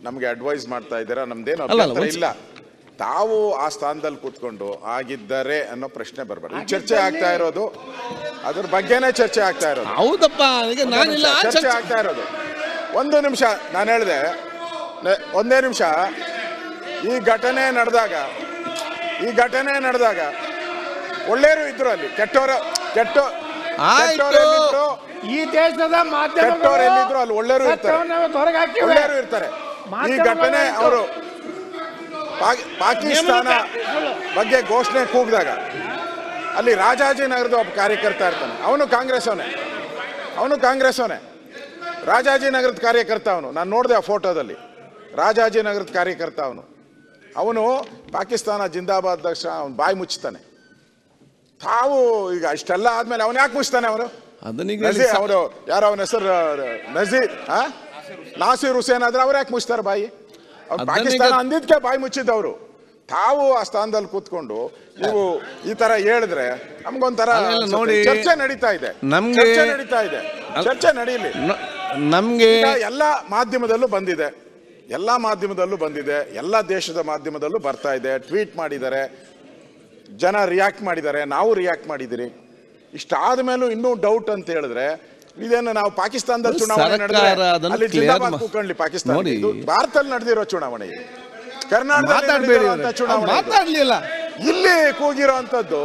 ನಮಗೆ ಅಡ್ವೈಸ್ ಮಾಡ್ತಾ ಇದ್ದೀರಾ, ನಮ್ದೇನು ಅಭ್ಯಂತರ ಇಲ್ಲ. ತಾವು ಆ ಸ್ಥಾನದಲ್ಲಿ ಕೂತ್ಕೊಂಡು ಆಗಿದ್ದರೆ ಅನ್ನೋ ಪ್ರಶ್ನೆ ಬರಬಾರ್ದು. ಚರ್ಚೆ ಆಗ್ತಾ ಇರೋದು ಅದ್ರ ಬಗ್ಗೆನೇ ಚರ್ಚೆ ಆಗ್ತಾ ಇರೋದು. ಹೌದಪ್ಪ, ಚರ್ಚೆ ಆಗ್ತಾ ಇರೋದು. ಒಂದು ನಿಮಿಷ ನಾನು ಹೇಳಿದೆ, ಒಂದೇ ನಿಮಿಷ. ಈ ಘಟನೆ ನಡೆದಾಗ ಒಳ್ಳೆಯವರು ಇದ್ರು, ಅಲ್ಲಿ ಕೆಟ್ಟವರು ಈ ದೇಶದ ಎಲ್ಲಿದ್ರು ಅಲ್ಲಿ ಒಳ್ಳೆಯವರು ಇರ್ತಾರೆ. ಈ ಘಟನೆ ಅವರು ಪಾಕಿಸ್ತಾನ ಬಗ್ಗೆ ಘೋಷಣೆ ಕೂಗಿದಾಗ ಅಲ್ಲಿ ರಾಜಾಜಿನಗರದ ಒಬ್ಬ ಕಾರ್ಯಕರ್ತ ಇರ್ತಾನೆ, ಅವನು ಕಾಂಗ್ರೆಸ್ ಅವನೇ. ರಾಜಾಜಿನಗರದ ಕಾರ್ಯಕರ್ತ ಅವನು, ನಾನು ನೋಡಿದೆ ಆ ಫೋಟೋದಲ್ಲಿ. ರಾಜಾಜಿನಗರದ ಕಾರ್ಯಕರ್ತ ಅವನು ಪಾಕಿಸ್ತಾನ ಜಿಂದಾಬಾದ್ ತಕ್ಷಣ ಅವನು ಬಾಯಿ ಮುಚ್ತಾನೆ. ತಾವು ಈಗ ಇಷ್ಟೆಲ್ಲ ಆದ್ಮೇಲೆ ಅವನು ಯಾಕೆ ಮುಚ್ತಾನೆ? ಅವರು ಯಾರೋ ಅವನ ಹೆಸರು ನಾಸೀರ್ ಹುಸೇನ್ ಆದ್ರೆ ಅವ್ರು ಯಾಕೆ ಮುಚ್ತಾರೆ ಬಾಯಿ? ಪಾಕಿಸ್ತಾನ ಅಂದಿದ್ಕೆ ಬಾಯಿ ಮುಚ್ಚಿದ್ದವರು. ತಾವು ಆ ಸ್ಥಾನದಲ್ಲಿ ಕೂತ್ಕೊಂಡು ನೀವು ಈ ತರ ಹೇಳಿದ್ರೆ ನಮ್ಗೊಂಥರ ಚರ್ಚೆ ನಡೀತಾ ಇದೆ. ಚರ್ಚೆ ನಡೀಲಿ. ನಮ್ಗೆ ಎಲ್ಲಾ ಮಾಧ್ಯಮದಲ್ಲೂ ಬಂದಿದೆ, ಎಲ್ಲ ದೇಶದ ಮಾಧ್ಯಮದಲ್ಲೂ ಬರ್ತಾ ಇದೆ. ಟ್ವೀಟ್ ಮಾಡಿದ್ದಾರೆ, ಜನ ರಿಯಾಕ್ಟ್ ಮಾಡಿದ್ದಾರೆ, ನಾವು ರಿಯಾಕ್ಟ್ ಮಾಡಿದಿರಿ. ಇಷ್ಟಾದ ಮೇಲೂ ಇನ್ನೂ ಡೌಟ್ ಅಂತ ಹೇಳಿದ್ರೆ ಇದೇನು ನಾವು ಪಾಕಿಸ್ತಾನದಲ್ಲಿ ಚುನಾವಣೆ ನಡೆದ್ರೆ ಅಲ್ಲಿ ಜಿಂದಾಬಾದ್ ಕೂತ್ಕೊಳ್ಳಿ. ಪಾಕಿಸ್ತಾನ ಭಾರತದಲ್ಲಿ ನಡೆದಿರೋ ಚುನಾವಣೆ, ಕರ್ನಾಟಕದಲ್ಲಿ ಚುನಾವಣೆ, ಇಲ್ಲಿ ಕೂಗಿರೋ ಅಂತದ್ದು